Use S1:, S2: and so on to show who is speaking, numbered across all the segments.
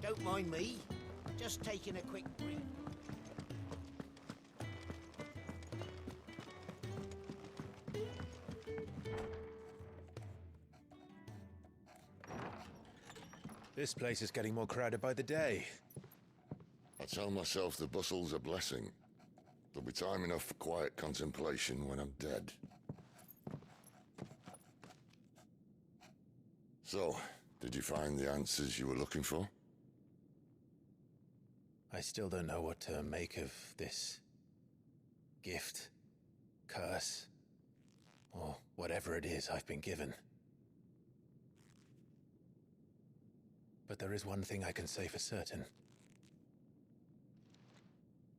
S1: Don't mind me. Just taking a quick break.
S2: This place is getting more crowded by the day.
S3: I tell myself the bustle's a blessing. There'll be time enough for quiet contemplation when I'm dead. So, did you find the answers you were looking for?
S2: I still don't know what to make of this gift, curse, or whatever it is I've been given. But there is one thing I can say for certain.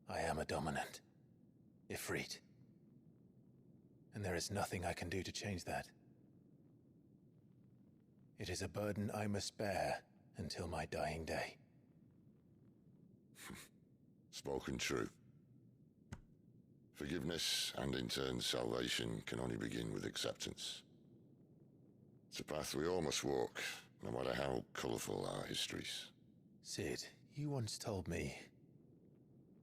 S2: I am a dominant, Ifrit. And there is nothing I can do to change that. It is a burden I must bear until my dying day.
S3: Spoken true. Forgiveness and in turn salvation can only begin with acceptance. It's a path we all must walk, no matter how colourful our histories.
S2: Sid, you once told me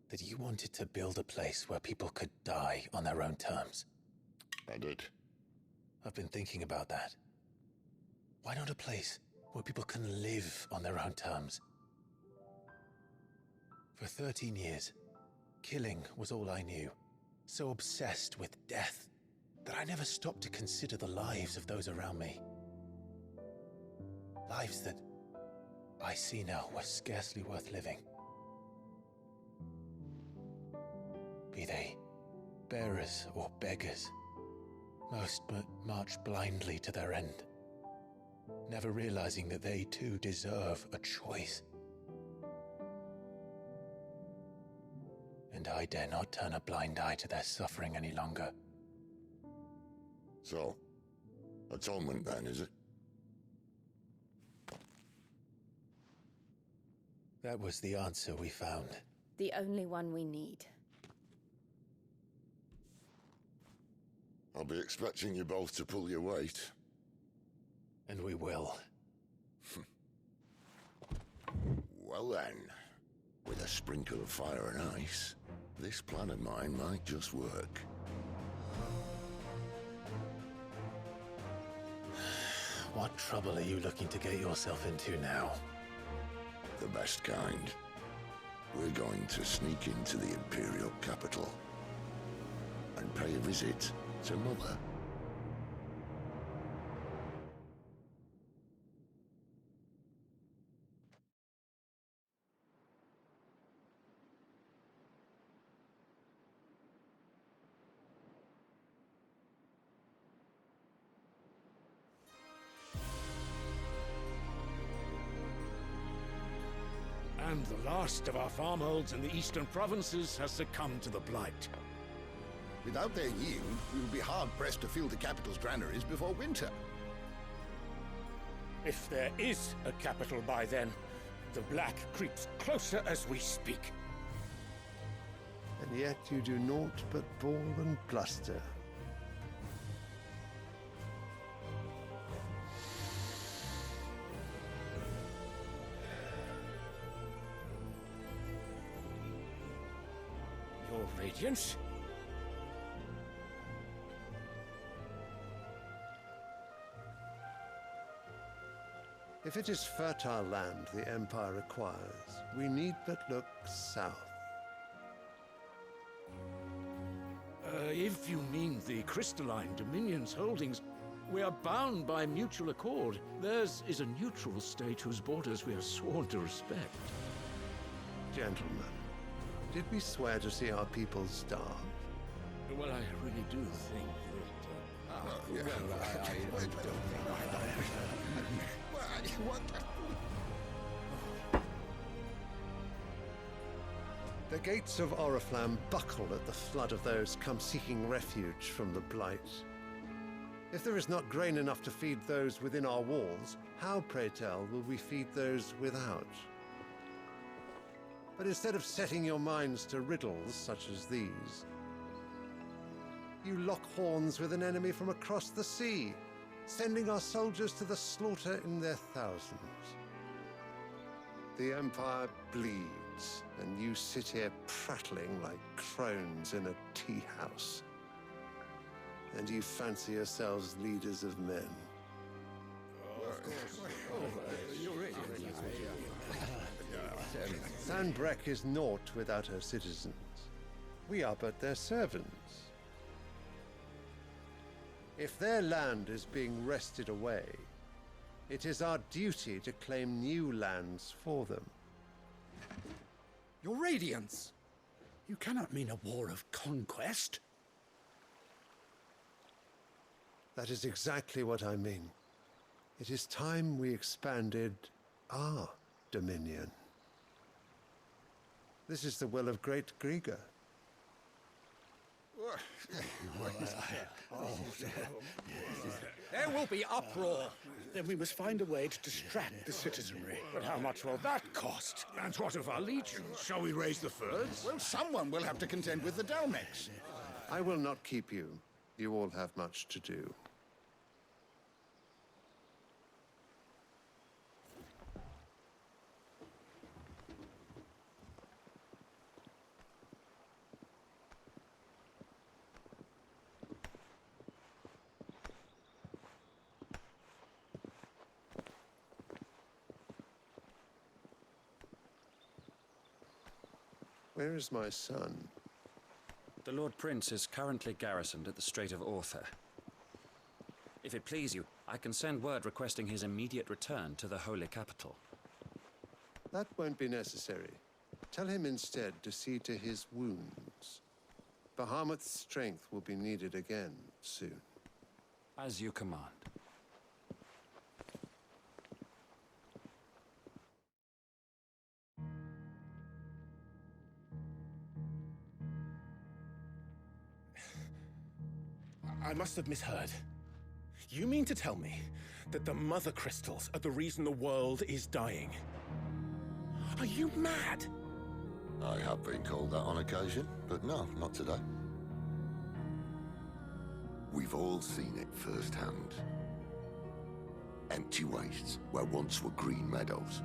S2: that you wanted to build a place where people could die on their own terms.
S3: I did.
S2: I've been thinking about that. Why not a place where people can live on their own terms? For 13 years, killing was all I knew. So obsessed with death that I never stopped to consider the lives of those around me. Lives that I see now were scarcely worth living. Be they bearers or beggars, most march blindly to their end, never realizing that they too deserve a choice. And I dare not turn a blind eye to their suffering any longer.
S3: So, atonement then, is it?
S2: That was the answer we found.
S4: The only one we need.
S3: I'll be expecting you both to pull your weight.
S2: And we will.
S3: Well then, with a sprinkle of fire and ice, this plan of mine might just work.
S2: What trouble are you looking to get yourself into now?
S3: The best kind. We're going to sneak into the Imperial capital and pay a visit to Mother.
S5: And the last of our farmholds in the eastern provinces has succumbed to the blight.
S6: Without their yield, we will be hard-pressed to fill the capital's granaries before winter.
S5: If there is a capital by then, the black creeps closer as we speak.
S7: And yet you do naught but bawl and bluster.
S5: Your Radiance?
S7: If it is fertile land the Empire requires, we need but look south.
S5: If you mean the crystalline Dominion's holdings, we are bound by mutual accord. Theirs is a neutral state whose borders we are sworn to respect.
S7: Gentlemen, did we swear to see our people starve?
S5: Well, I really do think that...
S6: Well, I don't think What?
S7: The gates of Oriflamme buckle at the flood of those come seeking refuge from the blight. If there is not grain enough to feed those within our walls, how, pray tell, will we feed those without? But instead of setting your minds to riddles such as these, you lock horns with an enemy from across the sea, sending our soldiers to the slaughter in their thousands. The Empire bleeds, and you sit here prattling like crones in a tea house. And you fancy yourselves leaders of men. Sandbreck is naught without her citizens. We are but their servants. If their land is being wrested away, it is our duty to claim new lands for them.
S8: Your Radiance! You cannot mean a war of conquest.
S7: That is exactly what I mean. It is time we expanded our dominion. This is the will of great Grieger.
S8: There will be uproar. Then we must find a way to distract the citizenry. But how much will that cost?
S5: And what of our legions? Shall we raise the thirds?
S6: Well, someone will have to contend with the Dalmex.
S7: I will not keep you. You all have much to do. Where is my son?
S9: The Lord Prince is currently garrisoned at the Strait of Author. If it please you, I can send word requesting his immediate return to the Holy Capital.
S7: That won't be necessary. Tell him instead to see to his wounds. Bahamut's strength will be needed again soon.
S9: As you command.
S2: I must have misheard. You mean to tell me that the Mother Crystals are the reason the world is dying? Are you mad?
S3: I have been called that on occasion, but no, not today. We've all seen it firsthand. Empty wastes where once were green meadows.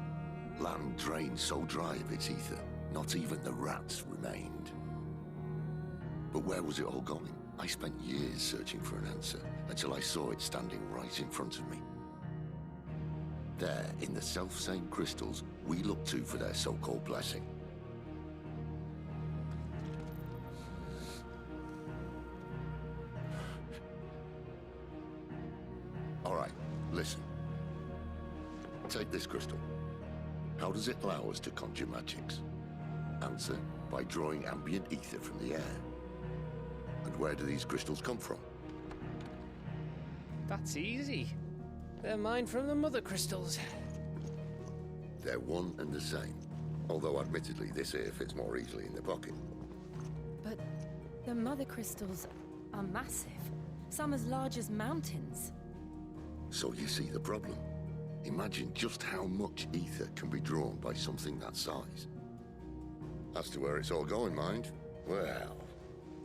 S3: Land drained so dry of its ether, not even the rats remained. But where was it all going? I spent years searching for an answer, until I saw it standing right in front of me. There, in the self-same crystals we look to for their so-called blessing. All right, listen. Take this crystal. How does it allow us to conjure magics? Answer, by drawing ambient ether from the air. And where do these crystals come from?
S10: That's easy. They're mine from the Mother Crystals.
S3: They're one and the same. Although admittedly this here fits more easily in the pocket.
S4: But the Mother Crystals are massive. Some as large as mountains.
S3: So you see the problem. Imagine just how much ether can be drawn by something that size. As to where it's all going, mind, well,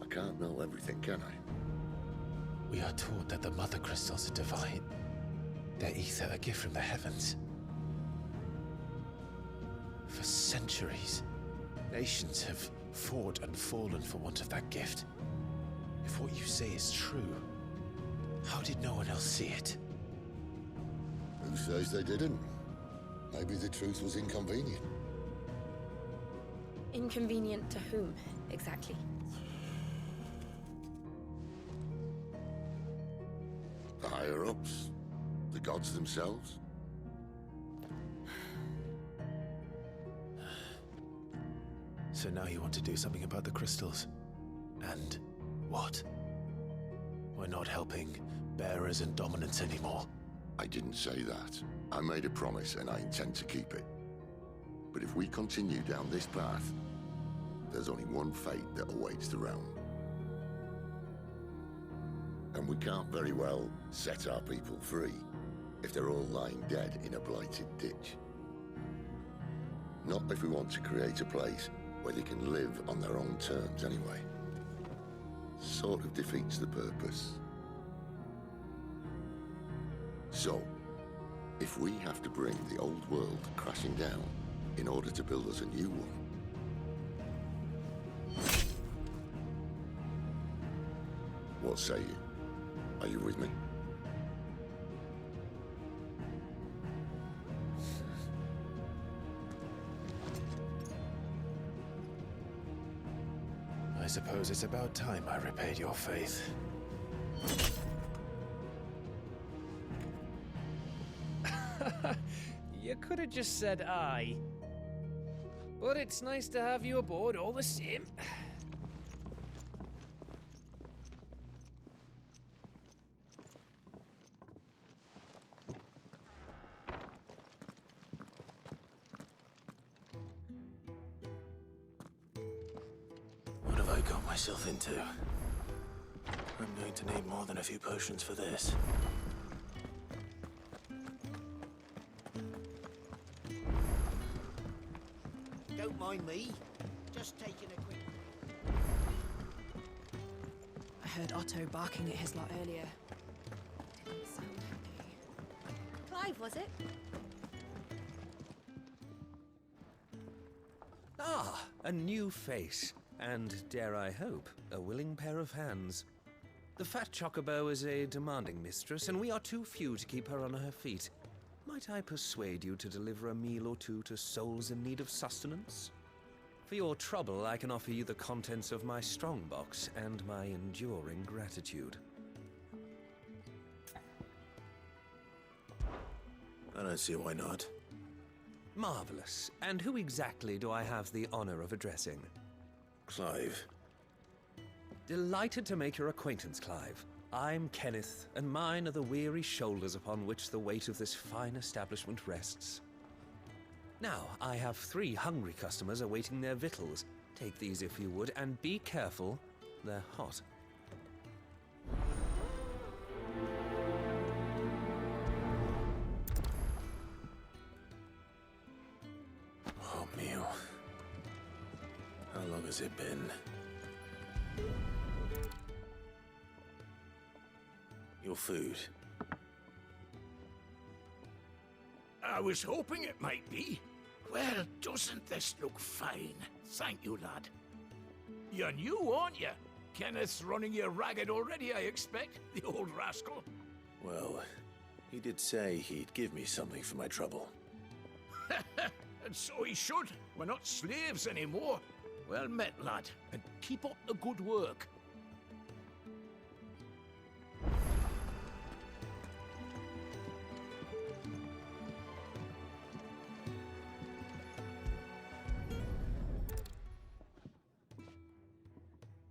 S3: I can't know everything, can I?
S2: We are taught that the Mother Crystals are divine. Their ether a gift from the heavens. For centuries, nations have fought and fallen for want of that gift. If what you say is true, how did no one else see it?
S3: Who says they didn't? Maybe the truth was inconvenient.
S4: Inconvenient to whom, exactly?
S3: The higher-ups? The gods themselves?
S2: So now you want to do something about the crystals? And what? We're not helping bearers and dominants anymore.
S3: I didn't say that. I made a promise and I intend to keep it. But if we continue down this path, there's only one fate that awaits the realm. And we can't very well set our people free if they're all lying dead in a blighted ditch. Not if we want to create a place where they can live on their own terms anyway. Sort of defeats the purpose. So, if we have to bring the old world crashing down, in order to build us a new one. What say you? Are you with me?
S2: I suppose it's about time I repaid your faith.
S10: You could have just said aye. But it's nice to have you aboard all the same.
S2: What have I got myself into? I'm going to need more than a few potions for this.
S1: Don't mind me. Just taking a quick...
S4: I heard Otto barking at his lot earlier. Didn't sound happy.
S11: Clive, was it?
S12: Ah, a new face. And, dare I hope, a willing pair of hands. The fat chocobo is a demanding mistress, and we are too few to keep her on her feet. Might I persuade you to deliver a meal or two to souls in need of sustenance? For your trouble, I can offer you the contents of my strongbox and my enduring gratitude.
S2: I don't see why not.
S12: Marvelous. And who exactly do I have the honor of addressing?
S2: Clive.
S12: Delighted to make your acquaintance, Clive. I'm Kenneth, and mine are the weary shoulders upon which the weight of this fine establishment rests. Now, I have 3 hungry customers awaiting their victuals. Take these if you would, and be careful, they're hot.
S2: Oh, meal. How long has it been? Your food.
S5: I was hoping it might be. Well, doesn't this look fine? Thank you, lad. You're new, aren't you? Kenneth's running you ragged already, I expect, the old rascal.
S2: Well, he did say he'd give me something for my trouble.
S5: And so he should. We're not slaves anymore. Well met, lad, and keep up the good work.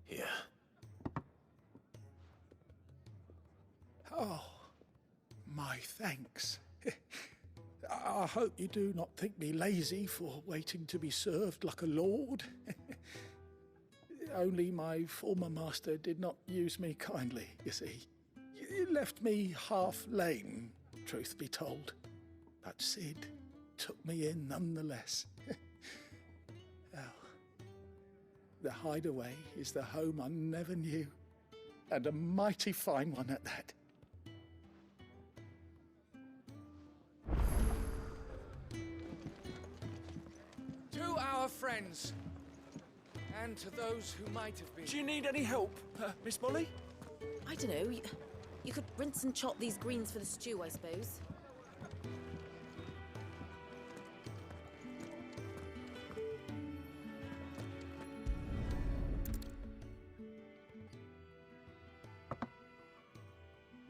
S2: Here.
S8: Oh, my thanks. I hope you do not think me lazy for waiting to be served like a lord. Only my former master did not use me kindly, you see. He left me half lame, truth be told. But Sid took me in nonetheless. Well, the hideaway is the home I never knew, and a mighty fine one at that.
S10: To our friends, and to those who might have been.
S12: Do you need any help, Miss Molly?
S11: I don't know. You could rinse and chop these greens for the stew, I suppose.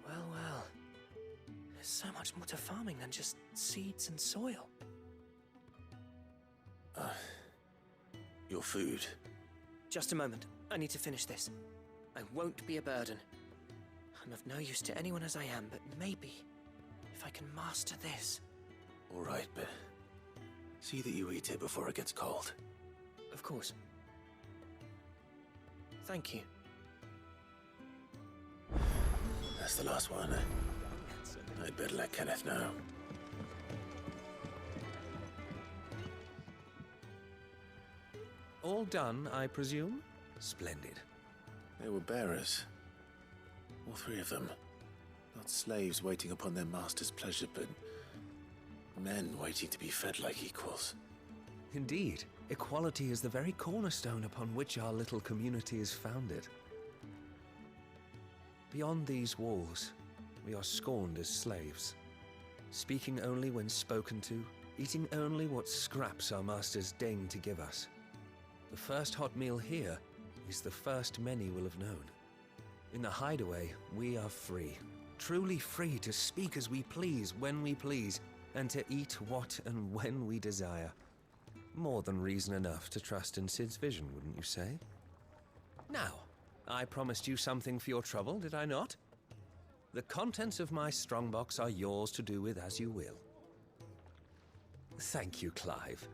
S10: Well, well. There's so much more to farming than just seeds and soil.
S2: Your food.
S10: Just a moment. I need to finish this. I won't be a burden. I'm of no use to anyone as I am, but maybe if I can master this.
S2: All right, but see that you eat it before it gets cold.
S10: Of course. Thank you.
S2: That's the last one. I'd better let Kenneth know.
S12: All done, I presume? Splendid.
S2: They were bearers. All 3 of them. Not slaves waiting upon their master's pleasure, but men waiting to be fed like equals.
S12: Indeed, equality is the very cornerstone upon which our little community is founded. Beyond these walls, we are scorned as slaves, speaking only when spoken to, eating only what scraps our masters deign to give us. The first hot meal here is the first many will have known. In the hideaway, we are free, truly free to speak as we please, when we please, and to eat what and when we desire. More than reason enough to trust in Sid's vision, wouldn't you say? Now, I promised you something for your trouble, did I not? The contents of my strongbox are yours to do with as you will. Thank you, Clive.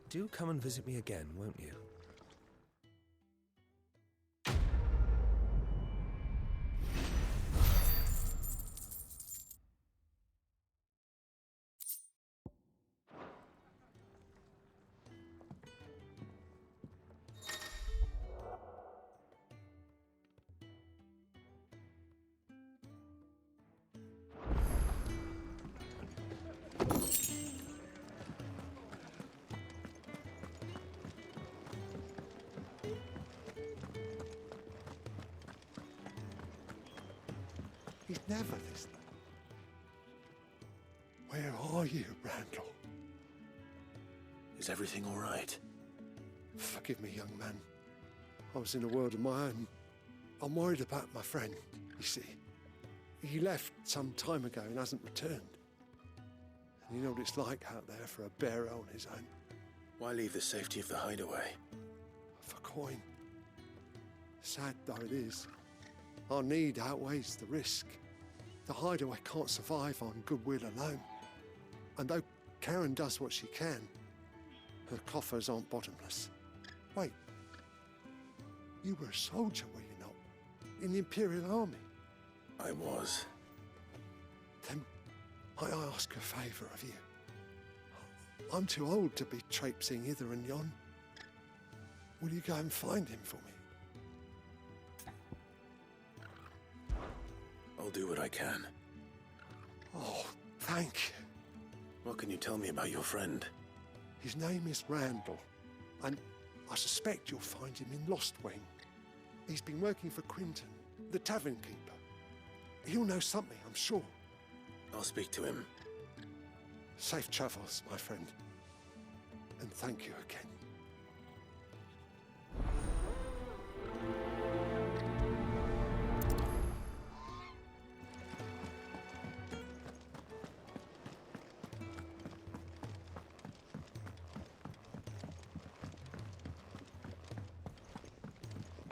S12: Do come and visit me again, won't you?
S7: He's never this. Where are you, Randall?
S2: Is everything all right?
S7: Forgive me, young man. I was in a world of my own. I'm worried about my friend, you see. He left some time ago and hasn't returned. And you know what it's like out there for a bearer on his own.
S2: Why leave the safety of the hideaway?
S7: For coin. Sad though it is, our need outweighs the risk. The hideaway can't survive on goodwill alone. And though Karen does what she can, her coffers aren't bottomless. Wait, you were a soldier, were you not? In the Imperial Army?
S2: I was.
S7: Then might I ask a favour of you? I'm too old to be traipsing hither and yon. Will you go and find him for me?
S2: I'll do what I can.
S7: Oh, thank you.
S2: What can you tell me about your friend?
S7: His name is Randall, and I suspect you'll find him in Lost Wing. He's been working for Quinton, the tavern keeper. He'll know something, I'm sure.
S2: I'll speak to him.
S7: Safe travels, my friend. And thank you again.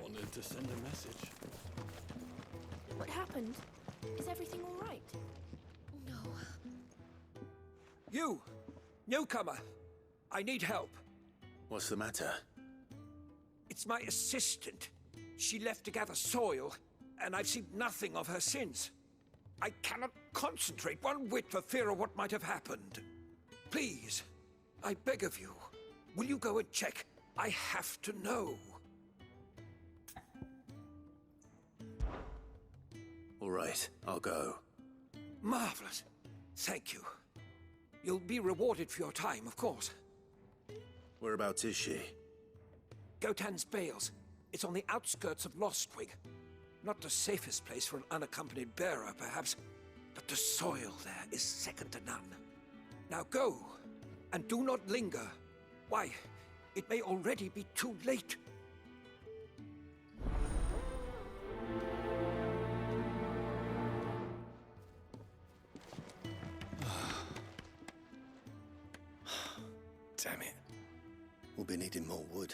S5: Wanted to send a message.
S4: What happened? Is everything all right? No.
S5: You! Newcomer! I need help.
S2: What's the matter?
S5: It's my assistant. She left to gather soil, and I've seen nothing of her since. I cannot concentrate one whit for fear of what might have happened. Please, I beg of you, will you go and check? I have to know.
S2: All right, I'll go.
S5: Marvelous. Thank you. You'll be rewarded for your time, of course.
S2: Whereabouts is she?
S5: Gotan's Bales. It's on the outskirts of Lostwig. Not the safest place for an unaccompanied bearer, perhaps, but the soil there is second to none. Now go, and do not linger. Why, it may already be too late.
S13: Damn it. We'll be needing more wood.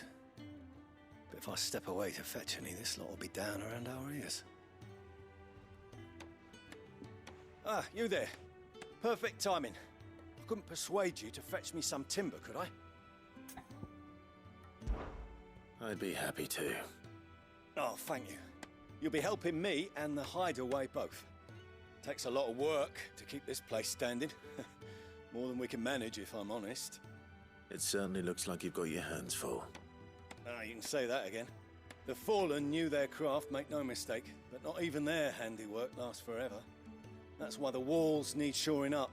S13: But if I step away to fetch any, this lot will be down around our ears. Ah, you there. Perfect timing. I couldn't persuade you to fetch me some timber, could I?
S2: I'd be happy to.
S13: Oh, thank you. You'll be helping me and the hideaway both. Takes a lot of work to keep this place standing. More than we can manage, if I'm honest.
S2: It certainly looks like you've got your hands full.
S13: Ah, you can say that again. The Fallen knew their craft, make no mistake, but not even their handiwork lasts forever. That's why the walls need shoring up.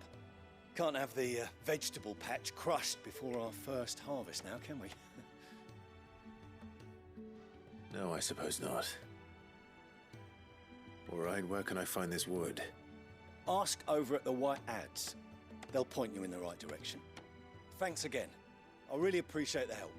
S13: can't have the vegetable patch crushed before our first harvest now, can we?
S2: No, I suppose not. All right, where can I find this wood?
S13: Ask over at the White Ads. They'll point you in the right direction. Thanks again. I really appreciate the help.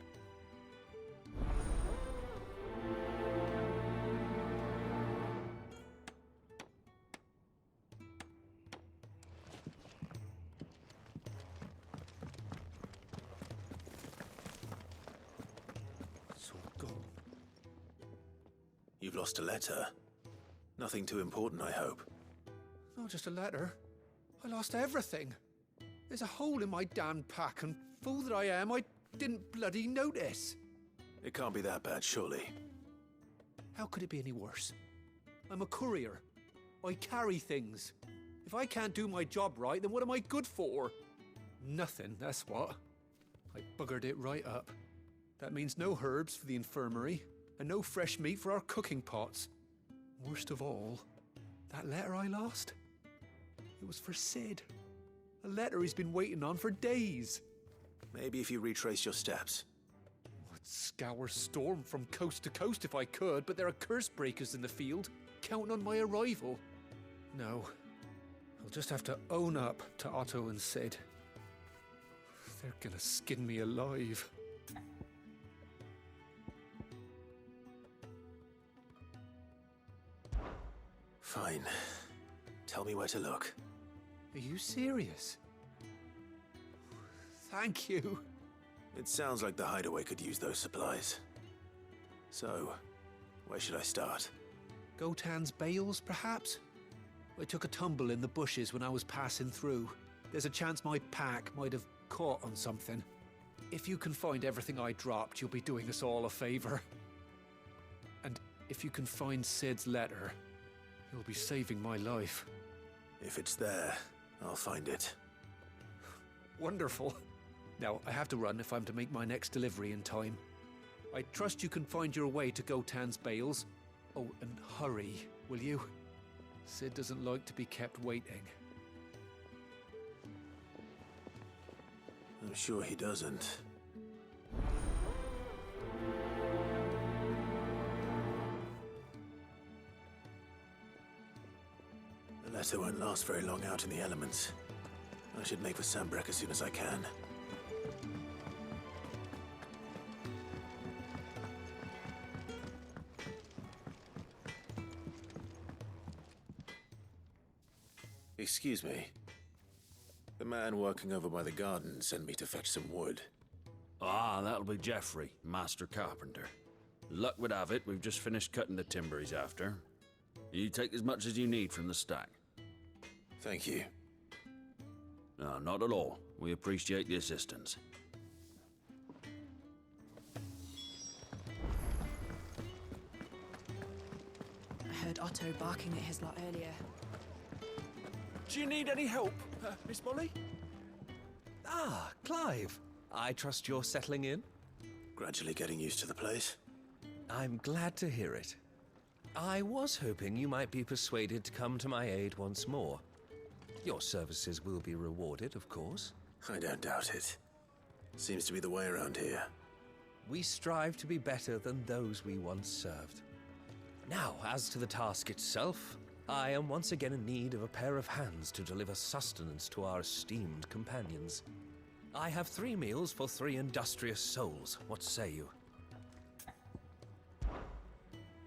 S7: It's all gone.
S2: You've lost a letter. Nothing too important, I hope.
S14: Not just a letter. I lost everything. There's a hole in my damn pack, and fool that I am, I didn't bloody notice.
S2: It can't be that bad, surely.
S14: How could it be any worse? I'm a courier. I carry things. If I can't do my job right, then what am I good for? Nothing, that's what. I buggered it right up. That means no herbs for the infirmary, and no fresh meat for our cooking pots. Worst of all, that letter I lost, it was for Sid. A letter he's been waiting on for days.
S2: Maybe if you retrace your steps.
S14: I'd scour Storm from coast to coast if I could, but there are curse breakers in the field, counting on my arrival. No, I'll just have to own up to Otto and Sid. They're gonna skin me alive.
S2: Fine. Tell me where to look.
S14: Are you serious? Thank you.
S2: It sounds like the hideaway could use those supplies. So, where should I start?
S14: Gotan's bales, perhaps? I took a tumble in the bushes when I was passing through. There's a chance my pack might have caught on something. If you can find everything I dropped, you'll be doing us all a favor. And if you can find Sid's letter, you'll be saving my life.
S2: If it's there, I'll find it.
S14: Wonderful. Now, I have to run if I'm to make my next delivery in time. I trust you can find your way to Gotan's bales. Oh, and hurry, will you? Sid doesn't like to be kept waiting.
S2: I'm sure he doesn't. The letter won't last very long out in the elements. I should make for Sambrek as soon as I can. Excuse me. The man working over by the garden sent me to fetch some wood.
S5: Ah, that'll be Geoffrey, master carpenter. Luck would have it, we've just finished cutting the timber he's after. You take as much as you need from the stack.
S2: Thank you.
S5: No, not at all. We appreciate the assistance.
S11: I heard Otto barking at his lot earlier.
S12: Do you need any help, Miss Molly? Ah, Clive. I trust you're settling in?
S2: Gradually getting used to the place.
S12: I'm glad to hear it. I was hoping you might be persuaded to come to my aid once more. Your services will be rewarded, of course.
S2: I don't doubt it. Seems to be the way around here.
S12: We strive to be better than those we once served. Now, as to the task itself, I am once again in need of a pair of hands to deliver sustenance to our esteemed companions. I have 3 meals for 3 industrious souls. What say you?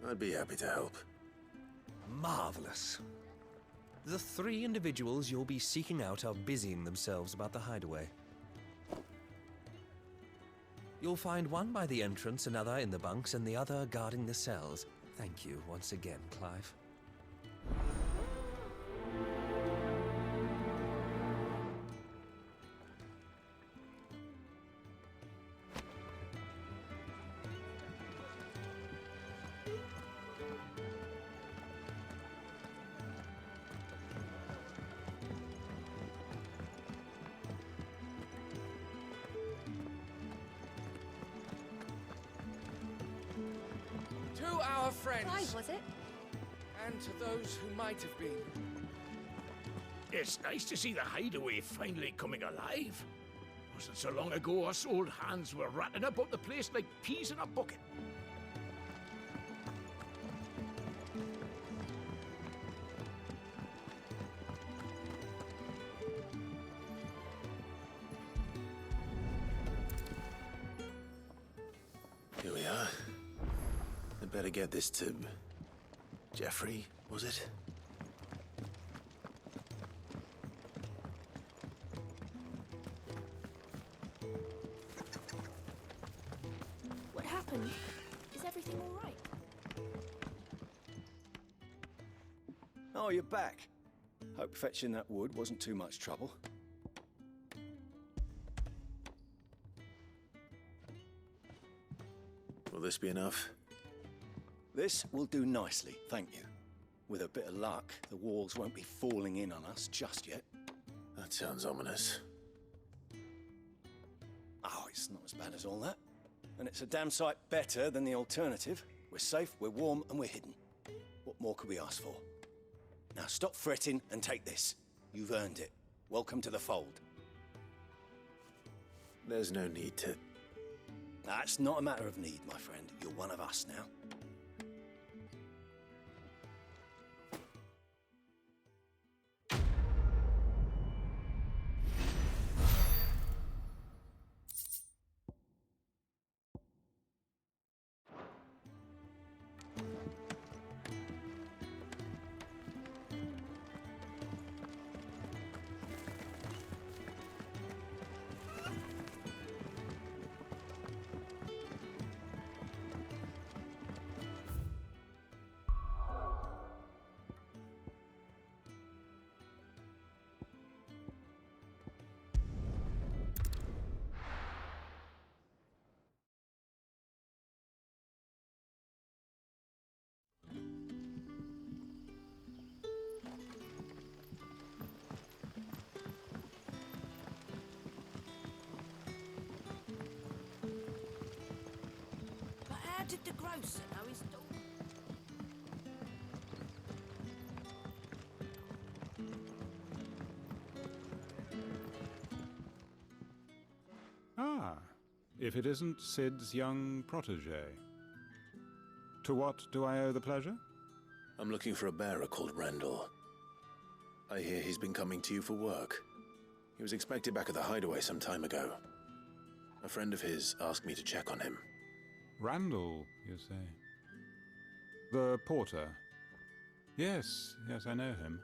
S2: I'd be happy to help.
S12: Marvelous. The 3 individuals you'll be seeking out are busying themselves about the hideaway. You'll find one by the entrance, another in the bunks, and the other guarding the cells. Thank you once again, Clive.
S15: To our friends.
S11: Clive, was it?
S15: And to those who might have been.
S5: It's nice to see the hideaway finally coming alive. Wasn't so long ago us old hands were ratting about the place like peas in a bucket.
S2: Here we are. I'd better get this to Jeffrey, was it?
S4: What happened? Is everything all right?
S13: Oh, you're back. Hope fetching that wood wasn't too much trouble.
S2: Will this be enough?
S13: This will do nicely, thank you. With a bit of luck, the walls won't be falling in on us just yet.
S2: That sounds ominous.
S13: Oh, it's not as bad as all that. And it's a damn sight better than the alternative. We're safe, we're warm, and we're hidden. What more could we ask for? Now stop fretting and take this. You've earned it. Welcome to the fold.
S2: There's no need to...
S13: That's not a matter of need, my friend. You're one of us now.
S11: How did the grocer know his dog?
S16: Ah, if it isn't Sid's young protege. To what do I owe the pleasure?
S2: I'm looking for a bearer called Randall. I hear he's been coming to you for work. He was expected back at the hideaway some time ago. A friend of his asked me to check on him.
S16: Randall, you say? The porter? Yes, I know him.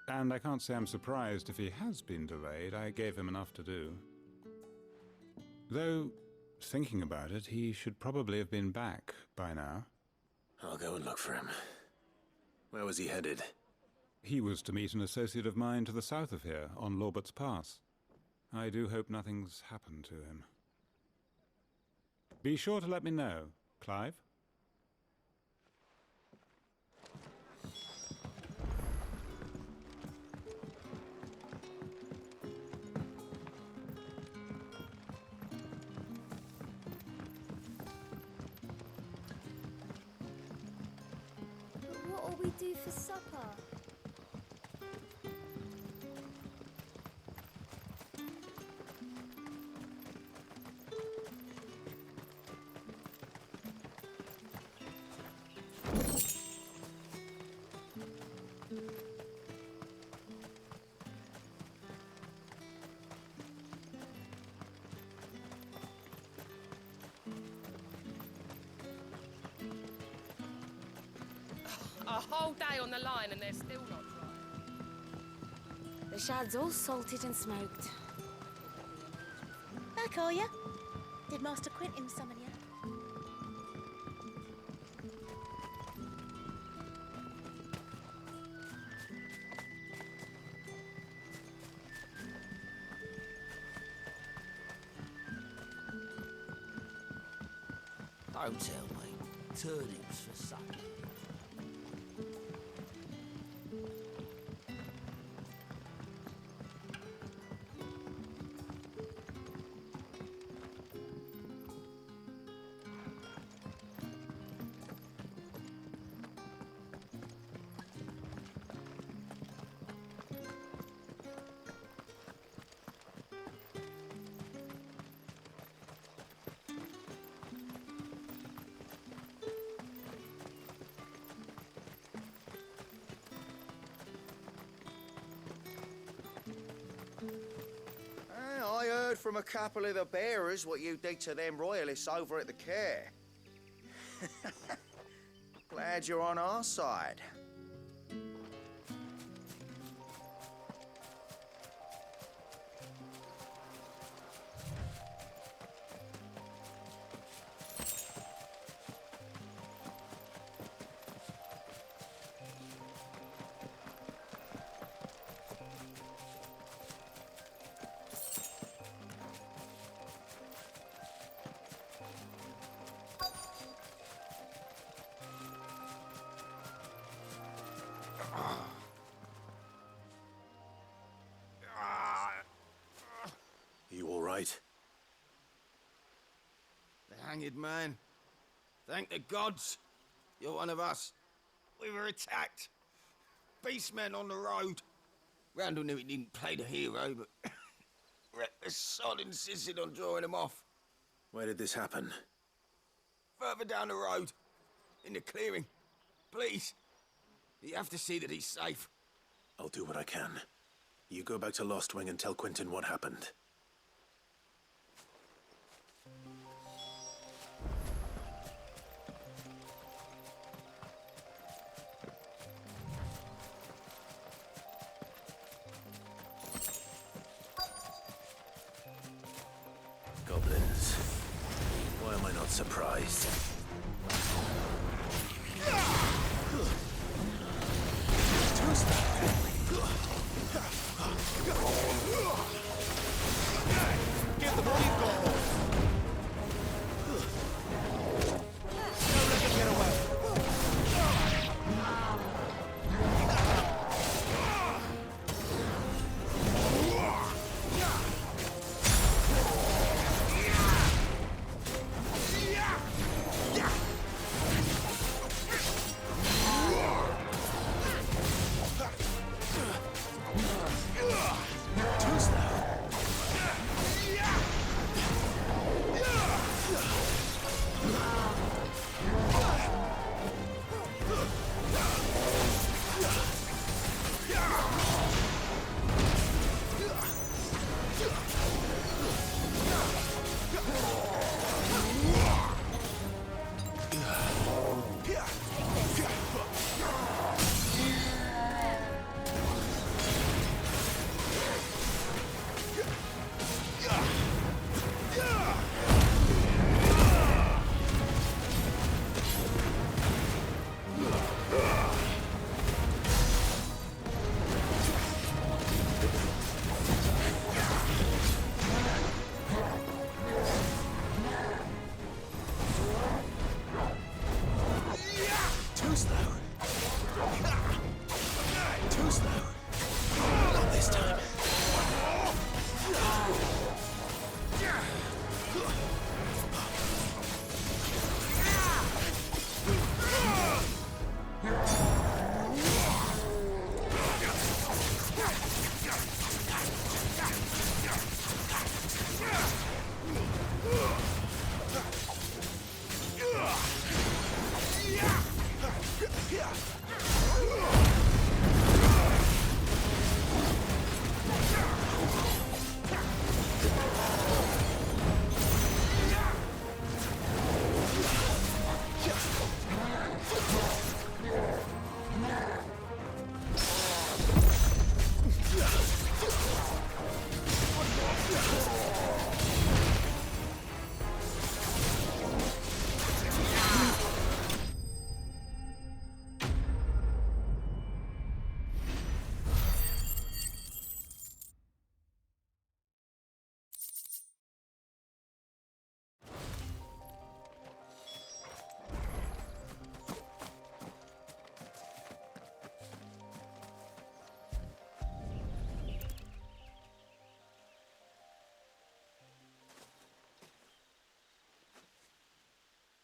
S16: And I can't say I'm surprised if he has been delayed. I gave him enough to do. Though, thinking about it, he should probably have been back by now.
S2: I'll go and look for him. Where was he headed?
S16: He was to meet an associate of mine to the south of here, on Lorbert's Pass. I do hope nothing's happened to him. Be sure to let me know, Clive.
S17: What'll we do for supper?
S15: A whole day on the line and they're still not dry.
S11: The shad's all salted and smoked.
S17: Back, are ya? Did Master Quentin summon ya?
S1: Don't tell me. Turnips for supper. heard from a couple of the bearers what you did to them royalists over at the care. Glad you're on our side.
S13: You all right?
S1: The hanged man. Thank the gods. You're one of us. We were attacked. Beastmen on the road. Randall knew he didn't play the hero, but the sod insisted on drawing him off.
S13: Where did this happen?
S1: Further down the road. In the clearing. Please. You have to see that he's safe.
S13: I'll do what I can. You go back to Lost Wing and tell Quentin what happened. Goblins. Why am I not surprised?
S1: Give the body a go! Don't let them get away!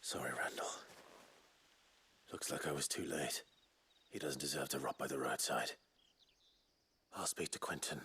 S13: Sorry, Randall. Looks like I was too late. He doesn't deserve to rot by the roadside. I'll speak to Quentin.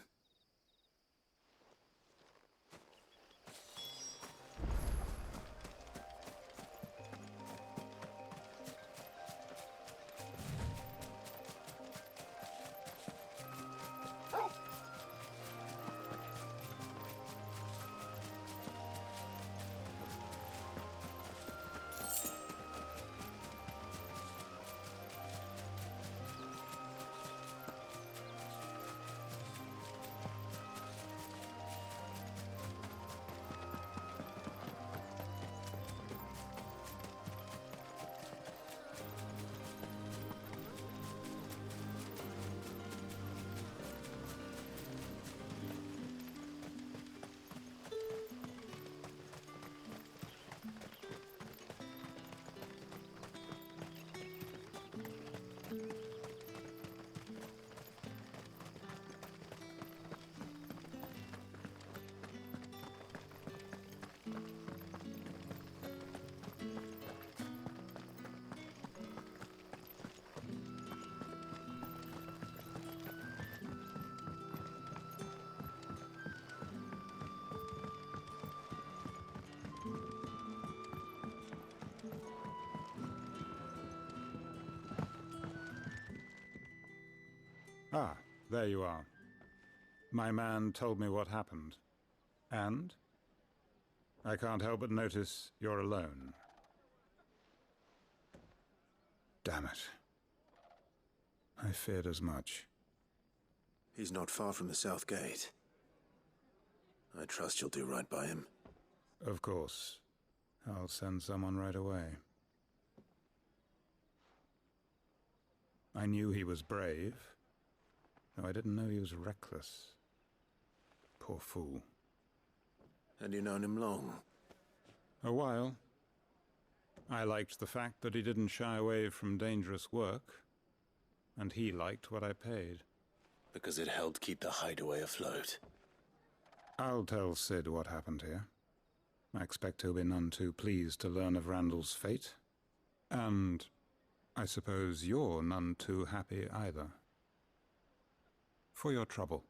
S16: Ah, there you are. My man told me what happened. And? I can't help but notice you're alone. Damn it. I feared as much.
S2: He's not far from the South Gate. I trust you'll do right by him.
S16: Of course. I'll send someone right away. I knew he was brave, though I didn't know he was reckless. Poor fool.
S2: And you've known him long?
S16: A while. I liked the fact that he didn't shy away from dangerous work, and he liked what I paid.
S2: Because it helped keep the hideaway afloat.
S16: I'll tell Sid what happened here. I expect he'll be none too pleased to learn of Randall's fate. And I suppose you're none too happy either. For your trouble.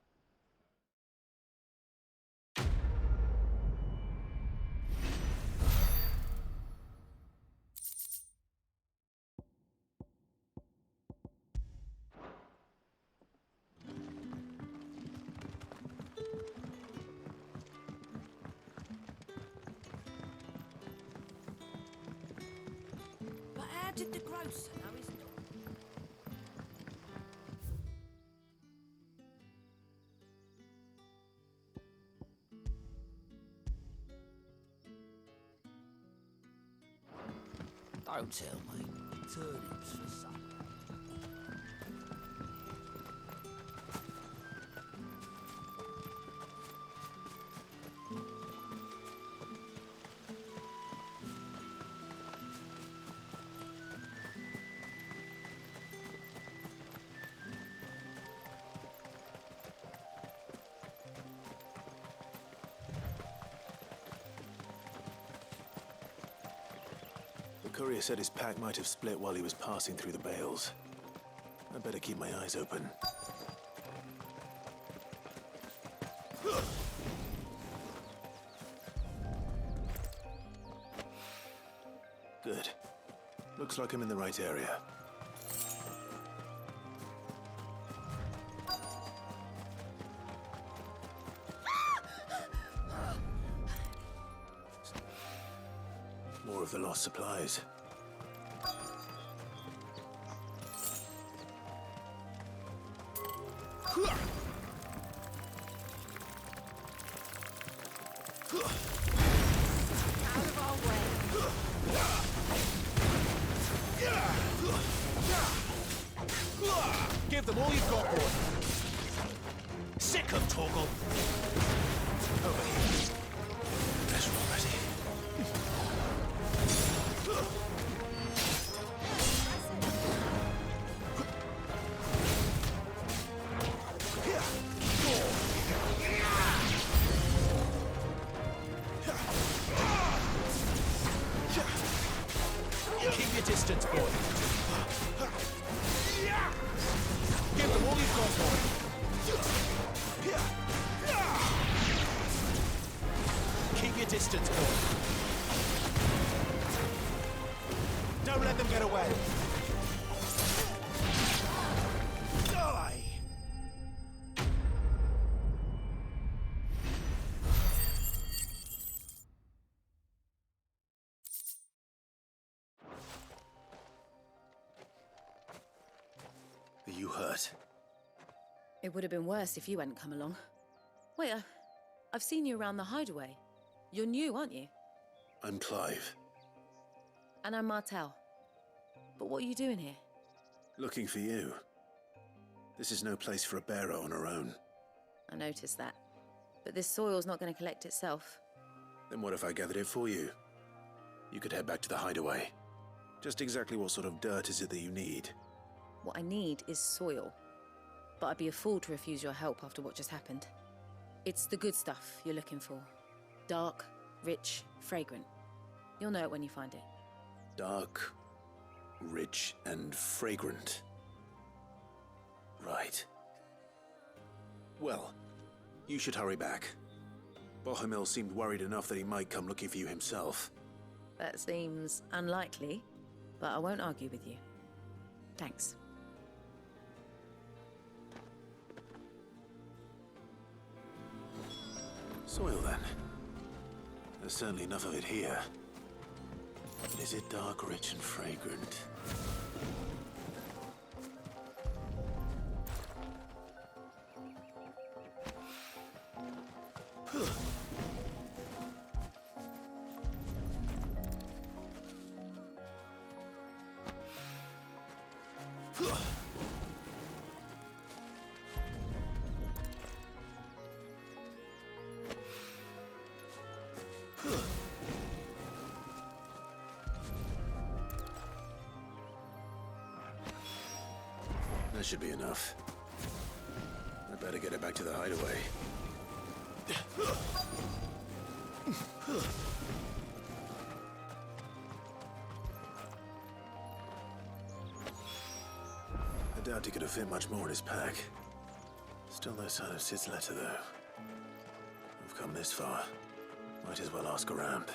S11: But how did the grocer know his dog? Don't tell me. Turnips for supper.
S2: The courier said his pack might have split while he was passing through the bales. I'd better keep my eyes open. Good. Looks like I'm in the right area. More of the lost supplies.
S11: Out of our way.
S13: Give them all you've got, boy. Sick of Torgal. Over here. That's already. Keep your distance, boy. Give them all you've got, boy. Keep your distance, boy. Don't let them get away. Die!
S2: Are you hurt?
S11: It would have been worse if you hadn't come along. Wait, I've seen you around the hideaway. You're new, aren't you?
S2: I'm Clive.
S11: And I'm Martel. But what are you doing here?
S2: Looking for you. This is no place for a bearer on her own.
S11: I noticed that. But this soil's not going to collect itself.
S2: Then what if I gathered it for you? You could head back to the hideaway. Just exactly what sort of dirt is it that you need?
S11: What I need is soil. But I'd be a fool to refuse your help after what just happened. It's the good stuff you're looking for. Dark, rich, fragrant. You'll know it when you find it.
S2: Dark, rich, and fragrant. Right. Well, you should hurry back. Bohemil seemed worried enough that he might come looking for you himself.
S11: That seems unlikely, but I won't argue with you. Thanks.
S2: Soil, then. There's certainly enough of it here. But is it dark, rich, and fragrant? That should be enough. I better get it back to the hideaway. I doubt he could have fit much more in his pack. Still no sign of Sid's letter, though. We've come this far. Might as well ask around.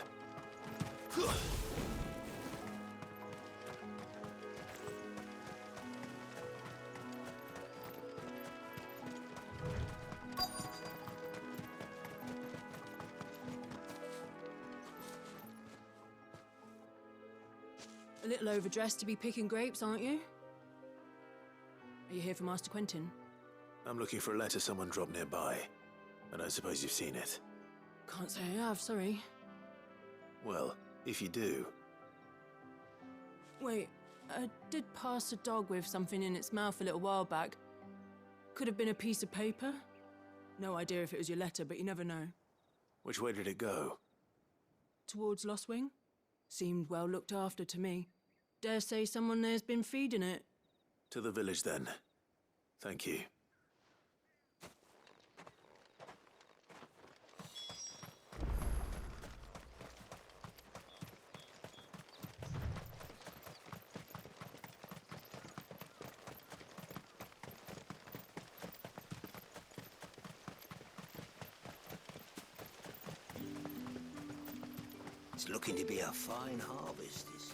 S18: A little overdressed to be picking grapes, aren't you? Are you here for Master Quentin?
S2: I'm looking for a letter someone dropped nearby. I don't suppose you've seen it.
S18: Can't say I have, sorry.
S2: Well, if you do...
S18: Wait, I did pass a dog with something in its mouth a little while back. Could have been a piece of paper. No idea if it was your letter, but you never know.
S2: Which way did it go?
S18: Towards Lost Wing? Seemed well looked after to me. Dare say someone there's been feeding it.
S2: To the village, then. Thank you.
S5: It's looking to be a fine harvest this year.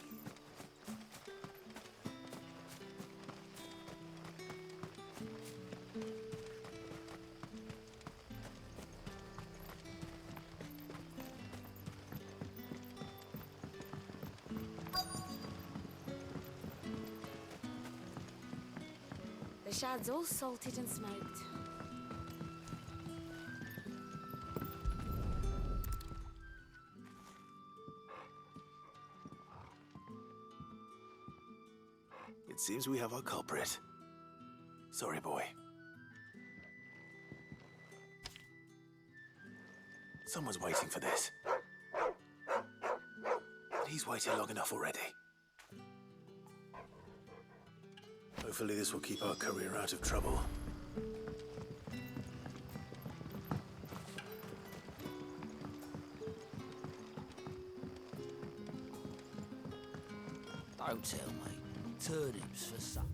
S17: The shad's all salted and smoked.
S2: It seems we have our culprit. Sorry, boy. Someone's waiting for this. And he's waited long enough already. Hopefully this will keep our career out of trouble.
S5: Don't tell me. Turnips for supper.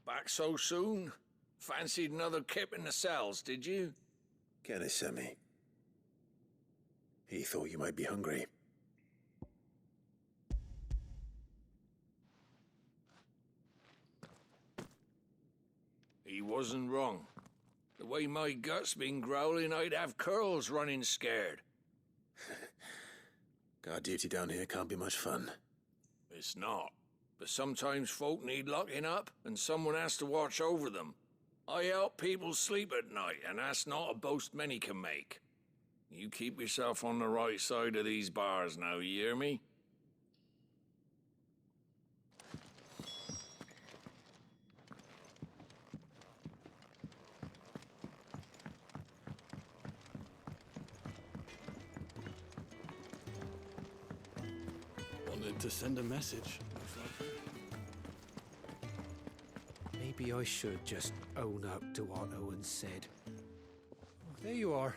S19: Back so soon? Fancied another kip in the cells, did you?
S2: Kenneth sent me. He thought you might be hungry.
S19: He wasn't wrong. The way my gut's been growling, I'd have curls running scared.
S2: Guard duty down here can't be much fun.
S19: It's not. But sometimes folk need locking up, and someone has to watch over them. I help people sleep at night, and that's not a boast many can make. You keep yourself on the right side of these bars now, you hear me?
S20: Wanted to send a message.
S12: Maybe
S14: maybe I should just own up to what Owen said. Oh, there you are.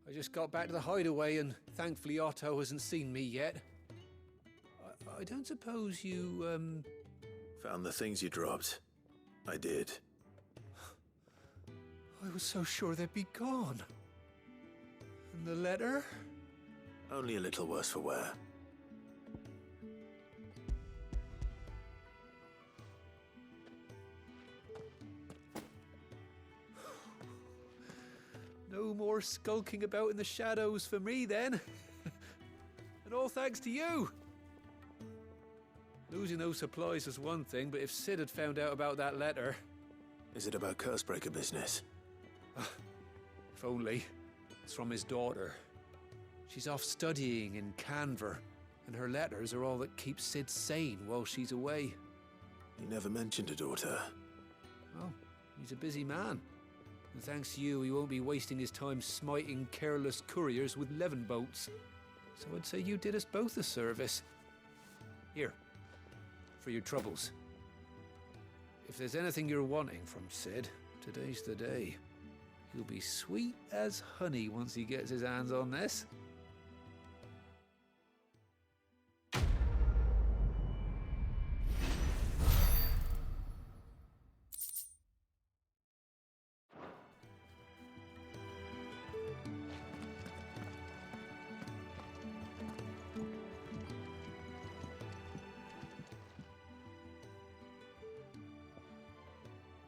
S14: I just got back to the hideaway and thankfully Otto hasn't seen me yet. I don't suppose you,
S20: Found the things you dropped. I did.
S14: I was so sure they'd be gone. And the letter?
S20: Only a little worse for wear.
S14: No more skulking about in the shadows for me, then. And all thanks to you. Losing those supplies is one thing, but if Sid had found out about that letter...
S20: Is it about Cursebreaker business?
S14: If only. It's from his daughter. She's off studying in Canver, and her letters are all that keeps Sid sane while she's away.
S20: He never mentioned a daughter.
S14: Well, he's a busy man. And thanks to you, he won't be wasting his time smiting careless couriers with levin bolts. So I'd say you did us both a service. Here, for your troubles. If there's anything you're wanting from Sid, today's the day. He'll be sweet as honey once he gets his hands on this.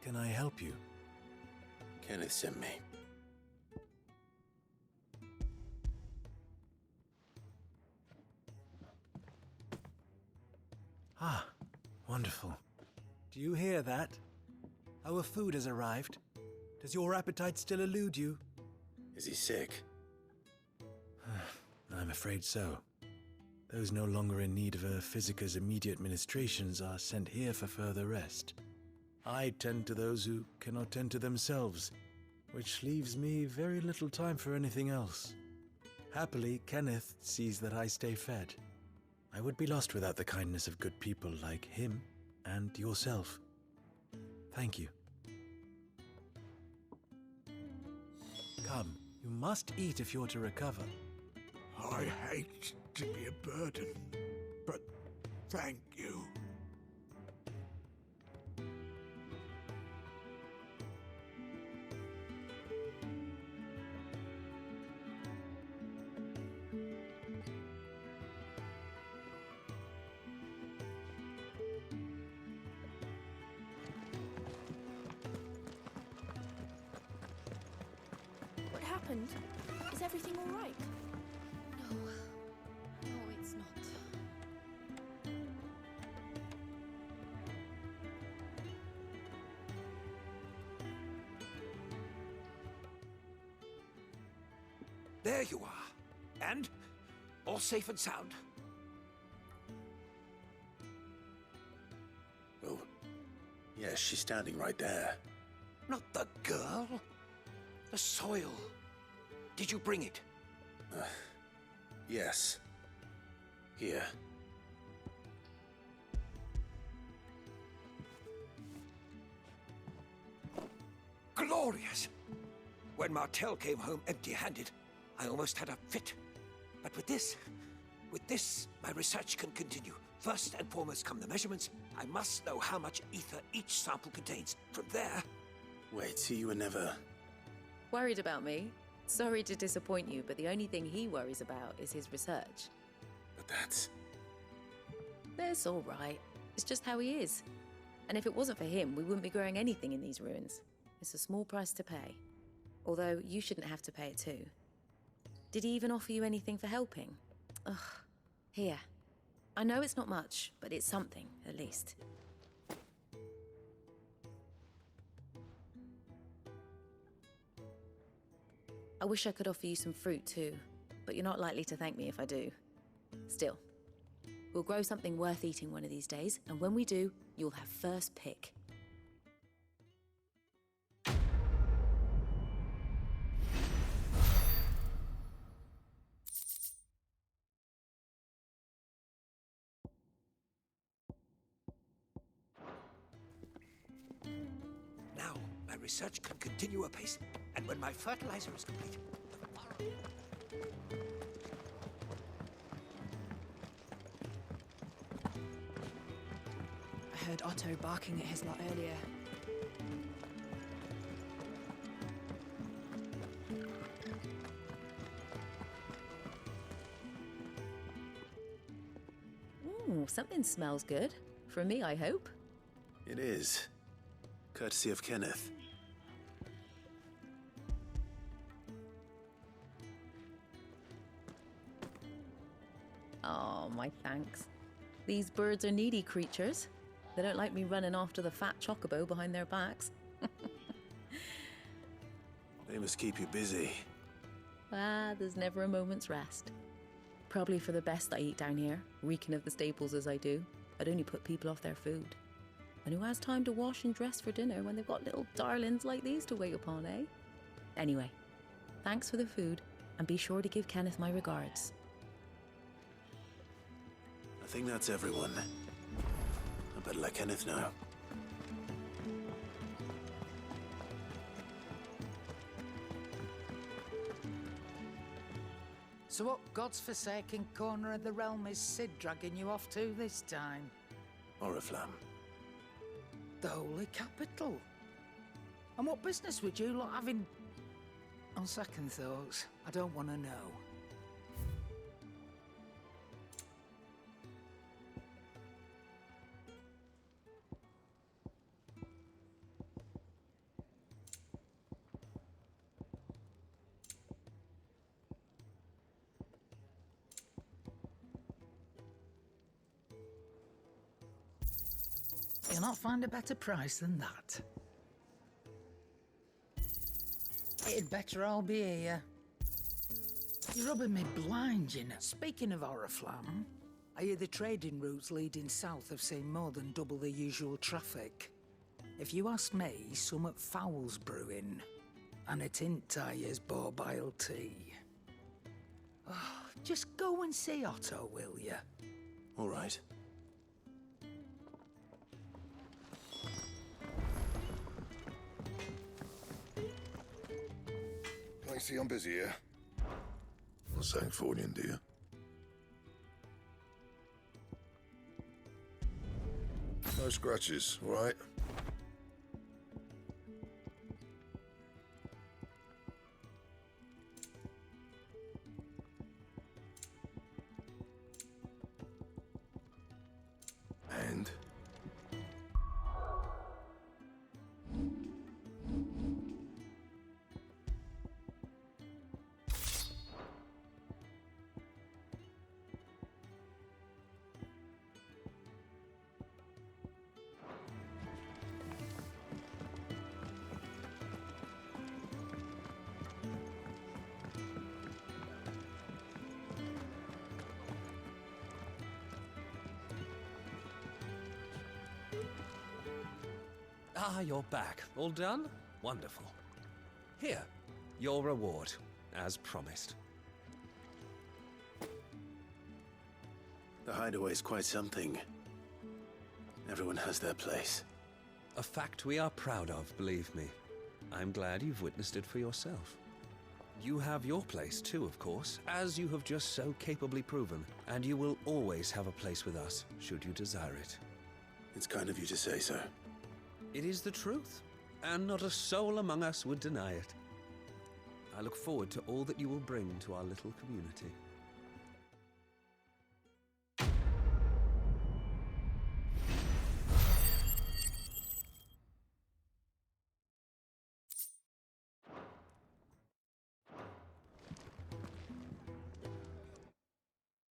S20: Can I help you? Kenneth sent me.
S21: Ah, wonderful. Do you hear that? Our food has arrived. Does your appetite still elude you?
S20: Is he sick?
S21: I'm afraid so. Those no longer in need of a Physica's immediate ministrations are sent here for further rest. I tend to those who cannot tend to themselves, which leaves me very little time for anything else. Happily, Kenneth sees that I stay fed. I would be lost without the kindness of good people like him and yourself. Thank you. Come, you must eat if you're to recover.
S5: I hate to be a burden, but thank you.
S4: What happened? Is everything all right?
S11: No. No, it's not.
S5: There you are. And all safe and sound.
S20: Oh, yes, she's standing right there.
S5: Not the girl. The soil. Did you bring it?
S20: Yes. Here.
S5: Glorious! When Martel came home empty-handed, I almost had a fit. But with this, my research can continue. First and foremost come the measurements. I must know how much ether each sample contains. From there...
S20: Wait, so you were never...
S11: Worried about me? Sorry to disappoint you, but the only thing he worries about is his research.
S20: But that's...
S11: That's all right. It's just how he is. And if it wasn't for him, we wouldn't be growing anything in these ruins. It's a small price to pay. Although, you shouldn't have to pay it too. Did he even offer you anything for helping? Ugh. Here. I know it's not much, but it's something, at least. I wish I could offer you some fruit too, but you're not likely to thank me if I do. Still, we'll grow something worth eating one of these days, and when we do, you'll have first pick.
S5: research can continue apace, and when my fertilizer is complete,
S18: I heard Otto barking at his lot earlier.
S11: Ooh, something smells good. For me, I hope.
S20: It is. Courtesy of Kenneth.
S11: Oh, my thanks. These birds are needy creatures. They don't like me running after the fat chocobo behind their backs.
S20: They must keep you busy.
S11: There's never a moment's rest. Probably for the best I eat down here, reeking of the staples as I do. I'd only put people off their food. And who has time to wash and dress for dinner when they've got little darlings like these to wait upon, eh? Anyway, thanks for the food, and be sure to give Kenneth my regards.
S20: I think that's everyone. I better let Kenneth know.
S6: So what God's forsaken corner of the realm is Sid dragging you off to this time?
S20: Oriflamme.
S6: The Holy Capital. And what business would you lot have in... On second thoughts, I don't want to know. You'll not find a better price than that. It'd better all be here. You're rubbing me blind, you know. Speaking of Oriflamme, I hear the trading routes leading south have seen more than double the usual traffic. If you ask me, summat foul's brewing. And a tint tires borbile tea. Oh, just go and see Otto, will you?
S20: All right.
S3: I see I'm busy here. Not saying Fornian, do you? No scratches, all right? And?
S12: Ah, you're back. All done? Wonderful. Here, your reward, as promised.
S20: The hideaway's quite something. Everyone has their place.
S12: A fact we are proud of, believe me. I'm glad you've witnessed it for yourself. You have your place too, of course, as you have just so capably proven, and you will always have a place with us, should you desire it.
S20: It's kind of you to say so.
S12: It is the truth, and not a soul among us would deny it. I look forward to all that you will bring to our little community.